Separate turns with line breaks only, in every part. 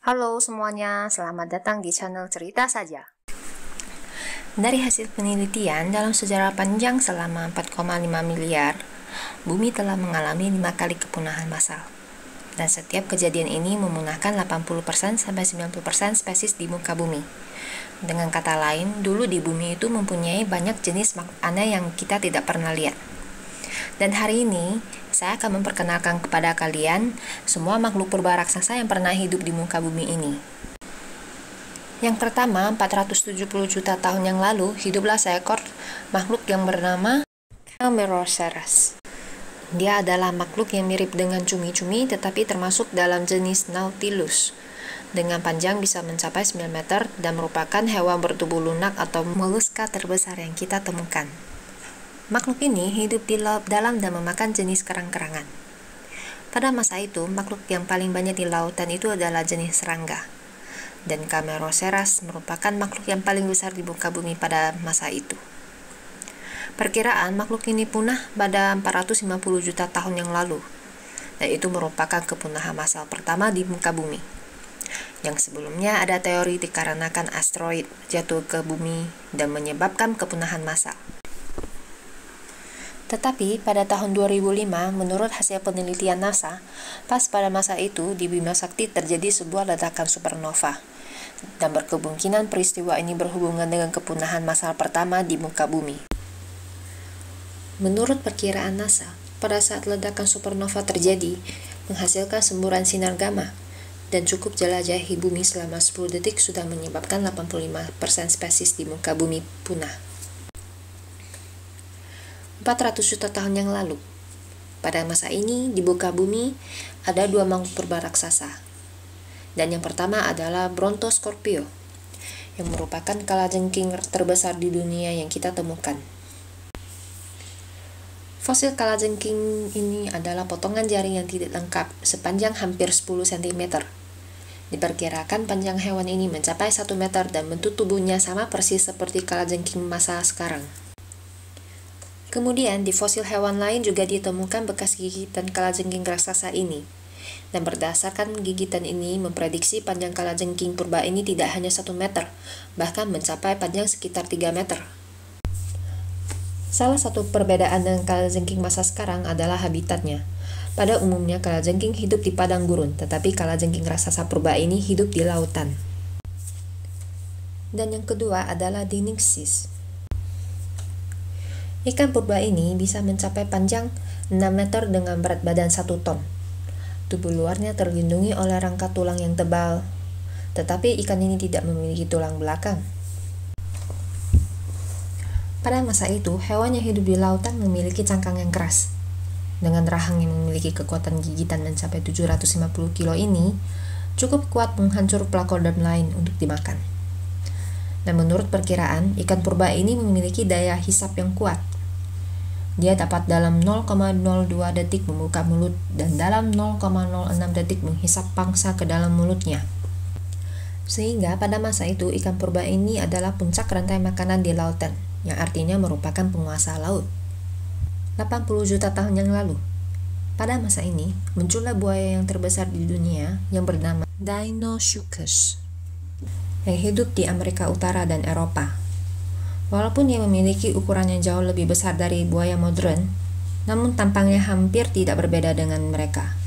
Halo semuanya, selamat datang di channel Cerita Saja. Dari hasil penelitian, dalam sejarah panjang selama 4,5 miliar, bumi telah mengalami 5 kali kepunahan massal. Dan setiap kejadian ini memunahkan 80% sampai 90% spesies di muka bumi. Dengan kata lain, dulu di bumi itu mempunyai banyak jenis makhluk aneh yang kita tidak pernah lihat. Dan hari ini, saya akan memperkenalkan kepada kalian semua makhluk purba raksasa yang pernah hidup di muka bumi ini. Yang pertama, 470 juta tahun yang lalu, hiduplah seekor makhluk yang bernama Camarasaurus. Dia adalah makhluk yang mirip dengan cumi-cumi, tetapi termasuk dalam jenis Nautilus. Dengan panjang bisa mencapai 9 meter dan merupakan hewan bertubuh lunak atau moluska terbesar yang kita temukan. Makhluk ini hidup di laut dalam dan memakan jenis kerang-kerangan. Pada masa itu, makhluk yang paling banyak di lautan itu adalah jenis serangga. Dan Camarasaurus merupakan makhluk yang paling besar di muka bumi pada masa itu. Perkiraan makhluk ini punah pada 450 juta tahun yang lalu. Dan itu merupakan kepunahan massal pertama di muka bumi. Yang sebelumnya ada teori dikarenakan asteroid jatuh ke bumi dan menyebabkan kepunahan massal. Tetapi pada tahun 2005, menurut hasil penelitian NASA, pas pada masa itu di Bima Sakti terjadi sebuah ledakan supernova. Dan berkemungkinan peristiwa ini berhubungan dengan kepunahan massal pertama di muka bumi. Menurut perkiraan NASA, pada saat ledakan supernova terjadi, menghasilkan semburan sinar gamma, dan cukup jelajahi bumi selama 10 detik sudah menyebabkan 85% spesies di muka bumi punah. 400 juta tahun yang lalu. Pada masa ini, di muka bumi, ada dua makhluk purba raksasa. Dan yang pertama adalah Brontoscorpio, yang merupakan kalajengking terbesar di dunia yang kita temukan. Fosil kalajengking ini adalah potongan jaring yang tidak lengkap, sepanjang hampir 10 cm. Diperkirakan panjang hewan ini mencapai 1 meter dan bentuk tubuhnya sama persis seperti kalajengking masa sekarang. Kemudian di fosil hewan lain juga ditemukan bekas gigitan kalajengking raksasa ini. Dan berdasarkan gigitan ini memprediksi panjang kalajengking purba ini tidak hanya 1 meter, bahkan mencapai panjang sekitar 3 meter. Salah satu perbedaan dengan kalajengking masa sekarang adalah habitatnya. Pada umumnya kalajengking hidup di padang gurun, tetapi kalajengking raksasa purba ini hidup di lautan. Dan yang kedua adalah Deinonychus. Ikan purba ini bisa mencapai panjang 6 meter dengan berat badan 1 ton. Tubuh luarnya terlindungi oleh rangka tulang yang tebal, tetapi ikan ini tidak memiliki tulang belakang. Pada masa itu, hewan yang hidup di lautan memiliki cangkang yang keras. Dengan rahang yang memiliki kekuatan gigitan mencapai 750 kilo ini, cukup kuat menghancur plakoderm lain untuk dimakan. Dan menurut perkiraan, ikan purba ini memiliki daya hisap yang kuat. Dia dapat dalam 0,02 detik membuka mulut dan dalam 0,06 detik menghisap pangsa ke dalam mulutnya. Sehingga pada masa itu ikan purba ini adalah puncak rantai makanan di lautan, yang artinya merupakan penguasa laut. 80 juta tahun yang lalu. Pada masa ini, muncullah buaya yang terbesar di dunia yang bernama Deinosuchus, yang hidup di Amerika Utara dan Eropa. Walaupun ia memiliki ukuran yang jauh lebih besar dari buaya modern, namun tampangnya hampir tidak berbeda dengan mereka.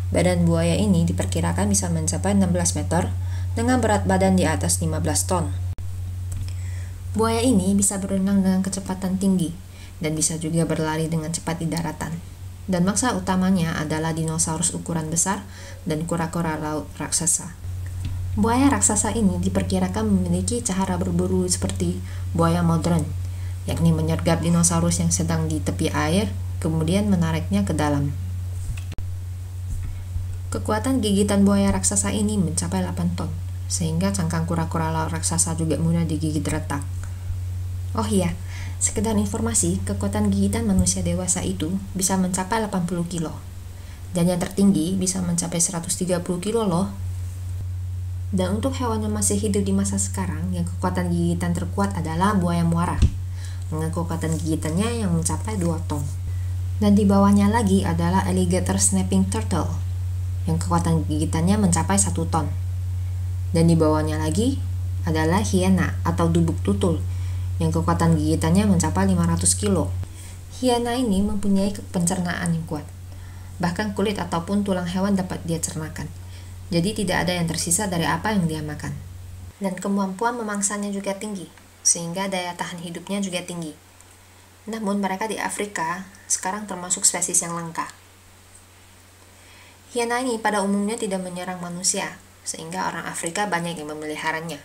Badan buaya ini diperkirakan bisa mencapai 16 meter dengan berat badan di atas 15 ton. Buaya ini bisa berenang dengan kecepatan tinggi dan bisa juga berlari dengan cepat di daratan. Dan mangsa utamanya adalah dinosaurus ukuran besar dan kura-kura laut raksasa. Buaya raksasa ini diperkirakan memiliki cara berburu seperti buaya modern, yakni menyergap dinosaurus yang sedang di tepi air, kemudian menariknya ke dalam. Kekuatan gigitan buaya raksasa ini mencapai 8 ton, sehingga cangkang kura-kura laut raksasa juga mudah digigit retak. Oh iya, sekedar informasi, kekuatan gigitan manusia dewasa itu bisa mencapai 80 kilo, dan yang tertinggi bisa mencapai 130 kilo loh. Dan untuk hewan yang masih hidup di masa sekarang, yang kekuatan gigitan terkuat adalah buaya muara, dengan kekuatan gigitannya yang mencapai 2 ton. Dan di bawahnya lagi adalah alligator snapping turtle, yang kekuatan gigitannya mencapai 1 ton. Dan di bawahnya lagi adalah hiena atau dubuk tutul yang kekuatan gigitannya mencapai 500 kilo. Hiena ini mempunyai pencernaan yang kuat. Bahkan kulit ataupun tulang hewan dapat dia cernakan. Jadi tidak ada yang tersisa dari apa yang dia makan. Dan kemampuan memangsanya juga tinggi, sehingga daya tahan hidupnya juga tinggi. Namun mereka di Afrika sekarang termasuk spesies yang langka. Hiena ini pada umumnya tidak menyerang manusia, sehingga orang Afrika banyak yang memeliharanya.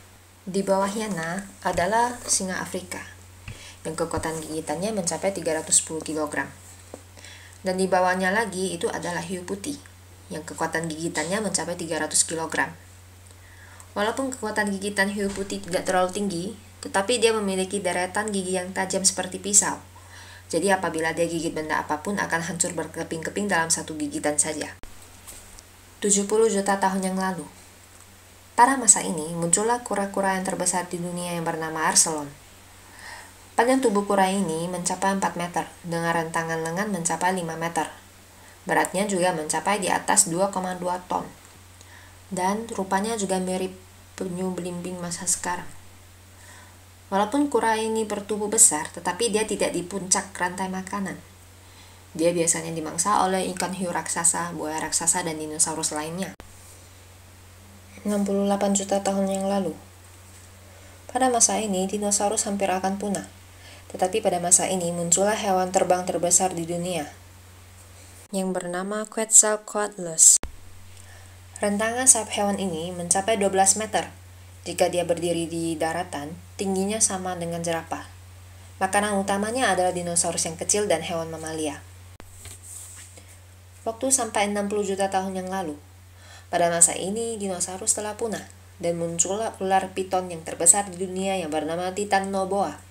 Di bawah hiena adalah singa Afrika, yang kekuatan gigitannya mencapai 310 kg. Dan di bawahnya lagi itu adalah hiu putih, yang kekuatan gigitannya mencapai 300 kg. Walaupun kekuatan gigitan hiu putih tidak terlalu tinggi, tetapi dia memiliki deretan gigi yang tajam seperti pisau. Jadi apabila dia gigit benda apapun akan hancur berkeping-keping dalam satu gigitan saja. 70 juta tahun yang lalu. Pada masa ini, muncullah kura-kura yang terbesar di dunia yang bernama Archelon. Panjang tubuh kura ini mencapai 4 meter, dengan rentangan lengan mencapai 5 meter. Beratnya juga mencapai di atas 2,2 ton. Dan rupanya juga mirip penyu belimbing masa sekarang. Walaupun kura ini bertubuh besar, tetapi dia tidak di puncak rantai makanan. Dia biasanya dimangsa oleh ikan hiu raksasa, buaya raksasa, dan dinosaurus lainnya. 68 juta tahun yang lalu. Pada masa ini, dinosaurus hampir akan punah. Tetapi pada masa ini muncullah hewan terbang terbesar di dunia, yang bernama Quetzalcoatlus. Rentangan sayap hewan ini mencapai 12 meter. Jika dia berdiri di daratan, tingginya sama dengan jerapah. Makanan utamanya adalah dinosaurus yang kecil dan hewan mamalia. Waktu sampai 60 juta tahun yang lalu. Pada masa ini, dinosaurus telah punah, dan muncullah ular piton yang terbesar di dunia yang bernama Titanoboa.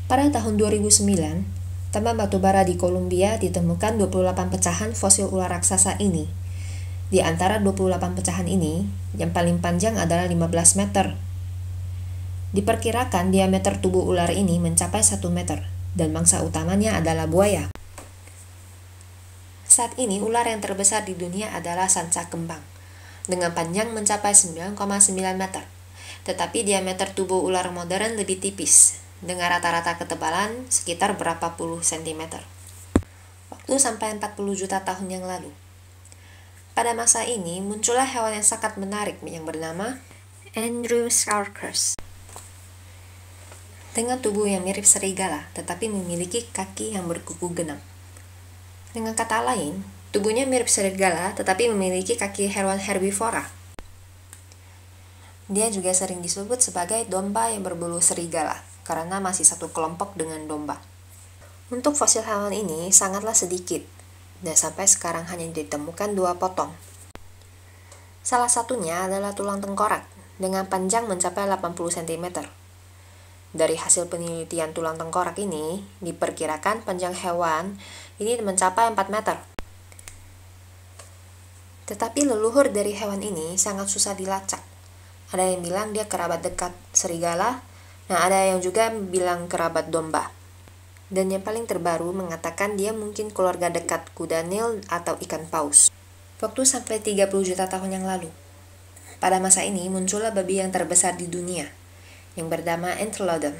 Pada tahun 2009, tambang batubara di Kolombia ditemukan 28 pecahan fosil ular raksasa ini. Di antara 28 pecahan ini, yang paling panjang adalah 15 meter. Diperkirakan diameter tubuh ular ini mencapai 1 meter, dan mangsa utamanya adalah buaya. Saat ini, ular yang terbesar di dunia adalah sanca kembang, dengan panjang mencapai 9,9 meter. Tetapi diameter tubuh ular modern lebih tipis, dengan rata-rata ketebalan sekitar berapa puluh sentimeter. Waktu sampai 40 juta tahun yang lalu. Pada masa ini, muncullah hewan yang sangat menarik yang bernama Andrewsarchus. Dengan tubuh yang mirip serigala, tetapi memiliki kaki yang berkuku genap. Dengan kata lain, tubuhnya mirip serigala tetapi memiliki kaki hewan herbivora. Dia juga sering disebut sebagai domba yang berbulu serigala, karena masih satu kelompok dengan domba. Untuk fosil hewan ini sangatlah sedikit, dan sampai sekarang hanya ditemukan 2 potong. Salah satunya adalah tulang tengkorak, dengan panjang mencapai 80 cm. Dari hasil penelitian tulang tengkorak ini, diperkirakan panjang hewan ini mencapai 4 meter. Tetapi leluhur dari hewan ini sangat susah dilacak. Ada yang bilang dia kerabat dekat serigala, nah ada yang juga bilang kerabat domba. Dan yang paling terbaru mengatakan dia mungkin keluarga dekat kuda Nil atau ikan paus. Waktu sampai 30 juta tahun yang lalu. Pada masa ini muncullah babi yang terbesar di dunia, yang bernama Entelodon,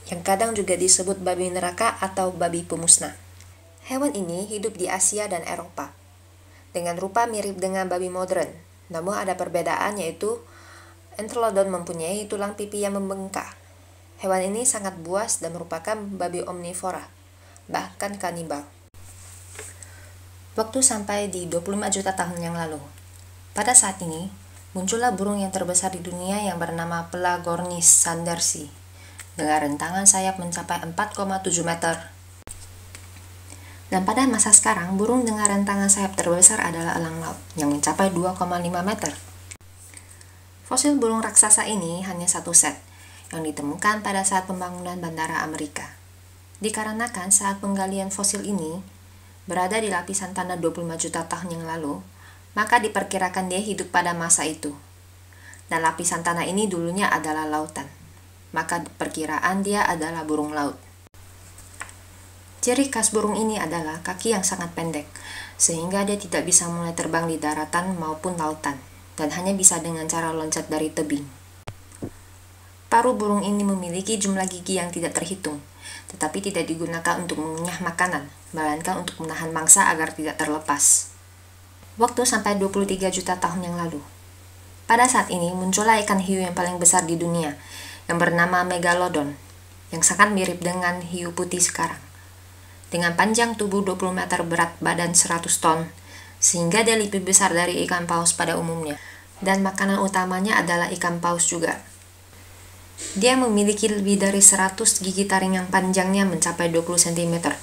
yang kadang juga disebut babi neraka atau babi pemusnah. Hewan ini hidup di Asia dan Eropa, dengan rupa mirip dengan babi modern, namun ada perbedaan yaitu Entelodon mempunyai tulang pipi yang membengkak. Hewan ini sangat buas dan merupakan babi omnivora, bahkan kanibal. Waktu sampai di 25 juta tahun yang lalu. Pada saat ini, muncullah burung yang terbesar di dunia yang bernama Pelagornis sandersi, dengan rentangan sayap mencapai 4,7 meter. Dan pada masa sekarang, burung dengan rentangan sayap terbesar adalah elang laut, yang mencapai 2,5 meter. Fosil burung raksasa ini hanya satu set, yang ditemukan pada saat pembangunan Bandara Amerika. Dikarenakan saat penggalian fosil ini berada di lapisan tanah 25 juta tahun yang lalu, maka diperkirakan dia hidup pada masa itu. Dan lapisan tanah ini dulunya adalah lautan, maka perkiraan dia adalah burung laut. Ciri khas burung ini adalah kaki yang sangat pendek, sehingga dia tidak bisa mulai terbang di daratan maupun lautan, dan hanya bisa dengan cara loncat dari tebing. Paruh burung ini memiliki jumlah gigi yang tidak terhitung, tetapi tidak digunakan untuk mengunyah makanan, melainkan untuk menahan mangsa agar tidak terlepas. Waktu sampai 23 juta tahun yang lalu. Pada saat ini muncullah ikan hiu yang paling besar di dunia, yang bernama Megalodon, yang sangat mirip dengan hiu putih sekarang. Dengan panjang tubuh 20 meter, berat badan 100 ton, sehingga dia lebih besar dari ikan paus pada umumnya. Dan makanan utamanya adalah ikan paus juga. Dia memiliki lebih dari 100 gigi taring yang panjangnya mencapai 20 cm.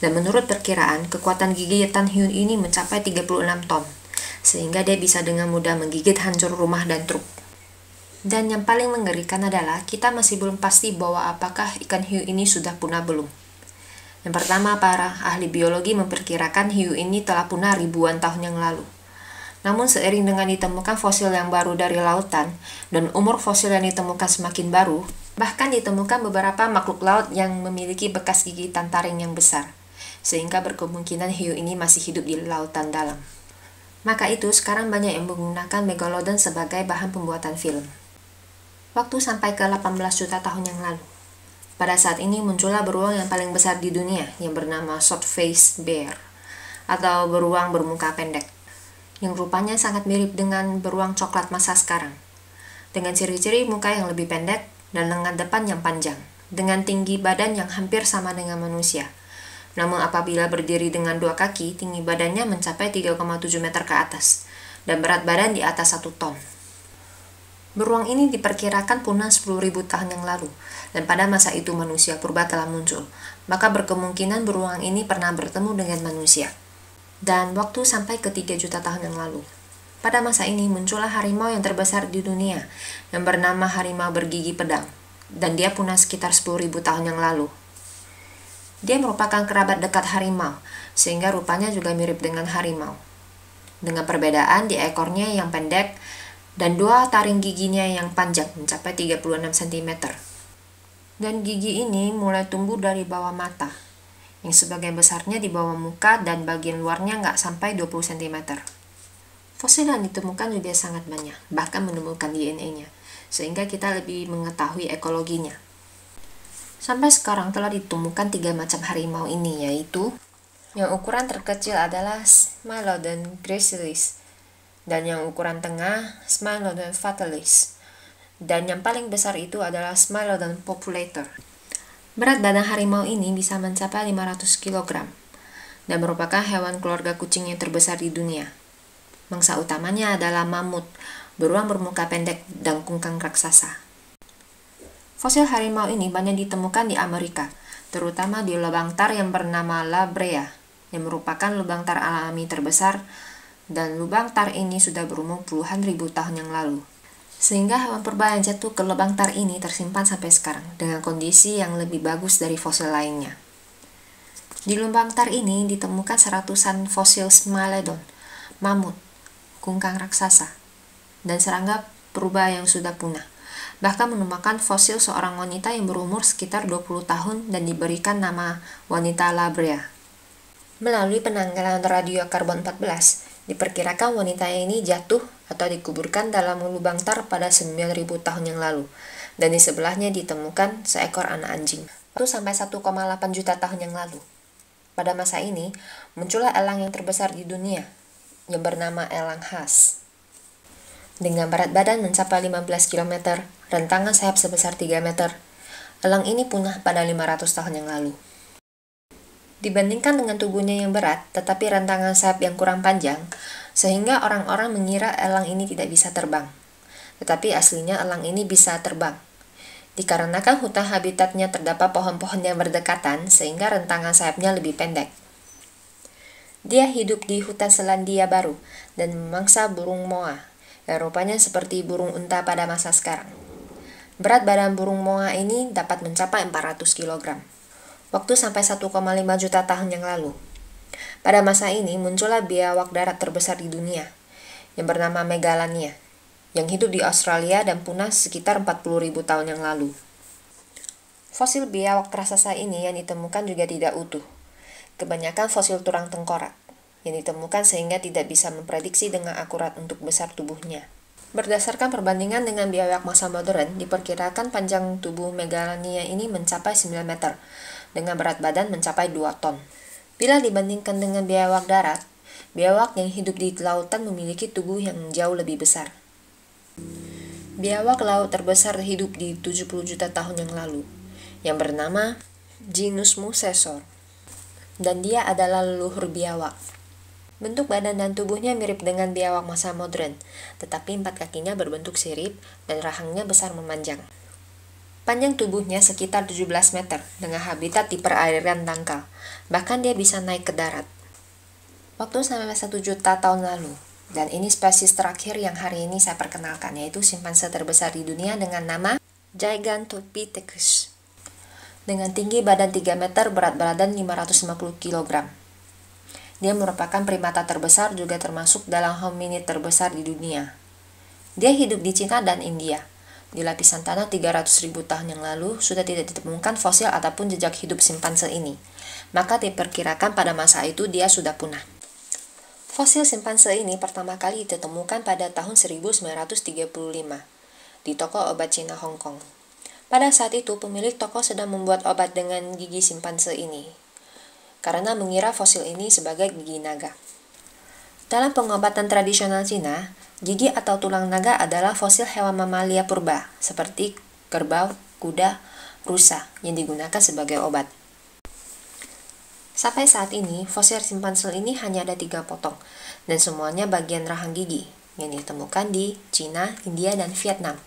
Dan menurut perkiraan, kekuatan gigitan hiu ini mencapai 36 ton, sehingga dia bisa dengan mudah menggigit hancur rumah dan truk. Dan yang paling mengerikan adalah, kita masih belum pasti bahwa apakah ikan hiu ini sudah punah belum. Yang pertama, para ahli biologi memperkirakan hiu ini telah punah ribuan tahun yang lalu. Namun seiring dengan ditemukan fosil yang baru dari lautan, dan umur fosil yang ditemukan semakin baru, bahkan ditemukan beberapa makhluk laut yang memiliki bekas gigitan taring yang besar, sehingga berkemungkinan hiu ini masih hidup di lautan dalam. Maka itu, sekarang banyak yang menggunakan Megalodon sebagai bahan pembuatan film. Waktu sampai ke 18 juta tahun yang lalu. Pada saat ini muncullah beruang yang paling besar di dunia yang bernama short-faced bear, atau beruang bermuka pendek, yang rupanya sangat mirip dengan beruang coklat masa sekarang, dengan ciri-ciri muka yang lebih pendek dan lengan depan yang panjang, dengan tinggi badan yang hampir sama dengan manusia. Namun apabila berdiri dengan dua kaki, tinggi badannya mencapai 3,7 meter ke atas, dan berat badan di atas 1 ton. Beruang ini diperkirakan punah 10.000 tahun yang lalu, dan pada masa itu manusia purba telah muncul, maka berkemungkinan beruang ini pernah bertemu dengan manusia. Dan waktu sampai ke 3 juta tahun yang lalu. Pada masa ini muncullah harimau yang terbesar di dunia, yang bernama harimau bergigi pedang, dan dia punah sekitar 10.000 tahun yang lalu. Dia merupakan kerabat dekat harimau, sehingga rupanya juga mirip dengan harimau. Dengan perbedaan di ekornya yang pendek, dan dua taring giginya yang panjang mencapai 36 cm. Dan gigi ini mulai tumbuh dari bawah mata, yang sebagian besarnya di bawah muka dan bagian luarnya nggak sampai 20 cm. Fosil yang ditemukan juga sangat banyak, bahkan menemukan DNA-nya, sehingga kita lebih mengetahui ekologinya. Sampai sekarang telah ditemukan 3 macam harimau ini, yaitu yang ukuran terkecil adalah Smilodon gracilis, dan yang ukuran tengah Smilodon fatalis, dan yang paling besar itu adalah Smilodon populator. Berat badan harimau ini bisa mencapai 500 kg, dan merupakan hewan keluarga kucing yang terbesar di dunia. Mangsa utamanya adalah mamut, beruang bermuka pendek, dan kungkang raksasa. Fosil harimau ini banyak ditemukan di Amerika, terutama di lubang tar yang bernama La Brea, yang merupakan lubang tar alami terbesar, dan lubang tar ini sudah berumur puluhan ribu tahun yang lalu. Sehingga hewan purba yang jatuh ke lubang tar ini tersimpan sampai sekarang, dengan kondisi yang lebih bagus dari fosil lainnya. Di lubang tar ini ditemukan seratusan fosil Smilodon, mamut, kungkang raksasa, dan serangga purba yang sudah punah. Bahkan menemukan fosil seorang wanita yang berumur sekitar 20 tahun dan diberikan nama wanita La Brea. Melalui penanggalan radiokarbon 14, diperkirakan wanita ini jatuh atau dikuburkan dalam lubang tar pada 9.000 tahun yang lalu, dan di sebelahnya ditemukan seekor anak anjing. Itu sampai 1,8 juta tahun yang lalu. Pada masa ini, muncullah elang yang terbesar di dunia, yang bernama elang khas. Dengan berat badan mencapai 15 km, rentangan sayap sebesar 3 meter, elang ini punah pada 500 tahun yang lalu. Dibandingkan dengan tubuhnya yang berat, tetapi rentangan sayap yang kurang panjang, sehingga orang-orang mengira elang ini tidak bisa terbang. Tetapi aslinya elang ini bisa terbang. Dikarenakan hutan habitatnya terdapat pohon-pohon yang berdekatan, sehingga rentangan sayapnya lebih pendek. Dia hidup di hutan Selandia Baru dan memangsa burung moa, yang rupanya seperti burung unta pada masa sekarang. Berat badan burung moa ini dapat mencapai 400 kg. Waktu sampai 1,5 juta tahun yang lalu. Pada masa ini muncullah biawak darat terbesar di dunia, yang bernama Megalania, yang hidup di Australia dan punah sekitar 40.000 tahun yang lalu. Fosil biawak raksasa ini yang ditemukan juga tidak utuh. Kebanyakan fosil tulang tengkorak yang ditemukan sehingga tidak bisa memprediksi dengan akurat untuk besar tubuhnya. Berdasarkan perbandingan dengan biawak masa modern, diperkirakan panjang tubuh Megalania ini mencapai 9 meter, dengan berat badan mencapai 2 ton. Bila dibandingkan dengan biawak darat, biawak yang hidup di lautan memiliki tubuh yang jauh lebih besar. Biawak laut terbesar hidup di 70 juta tahun yang lalu, yang bernama Genus Muscesor, dan dia adalah leluhur biawak. Bentuk badan dan tubuhnya mirip dengan biawak masa modern, tetapi 4 kakinya berbentuk sirip dan rahangnya besar memanjang. Panjang tubuhnya sekitar 17 meter dengan habitat di perairan dangkal, bahkan dia bisa naik ke darat. Waktu sampai 1 juta tahun lalu, dan ini spesies terakhir yang hari ini saya perkenalkan, yaitu simpanse terbesar di dunia dengan nama Gigantopithecus. Dengan tinggi badan 3 meter, berat badan 550 kg. Dia merupakan primata terbesar, juga termasuk dalam hominid terbesar di dunia. Dia hidup di Cina dan India. Di lapisan tanah 300.000 tahun yang lalu, sudah tidak ditemukan fosil ataupun jejak hidup simpanse ini. Maka diperkirakan pada masa itu dia sudah punah. Fosil simpanse ini pertama kali ditemukan pada tahun 1935 di toko obat Cina Hong Kong. Pada saat itu, pemilik toko sedang membuat obat dengan gigi simpanse ini, karena mengira fosil ini sebagai gigi naga. Dalam pengobatan tradisional Cina, gigi atau tulang naga adalah fosil hewan mamalia purba, seperti kerbau, kuda, rusa, yang digunakan sebagai obat. Sampai saat ini, fosil simpanse ini hanya ada 3 potong, dan semuanya bagian rahang gigi, yang ditemukan di Cina, India, dan Vietnam.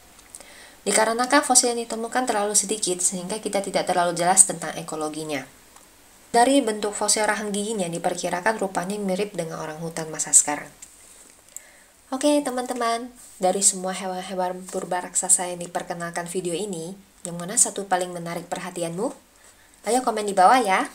Dikarenakan fosil yang ditemukan terlalu sedikit, sehingga kita tidak terlalu jelas tentang ekologinya. Dari bentuk fosil rahang giginya diperkirakan rupanya mirip dengan orang hutan masa sekarang. Oke teman-teman, dari semua hewan-hewan purba raksasa yang diperkenalkan video ini, yang mana satu paling menarik perhatianmu? Ayo komen di bawah ya!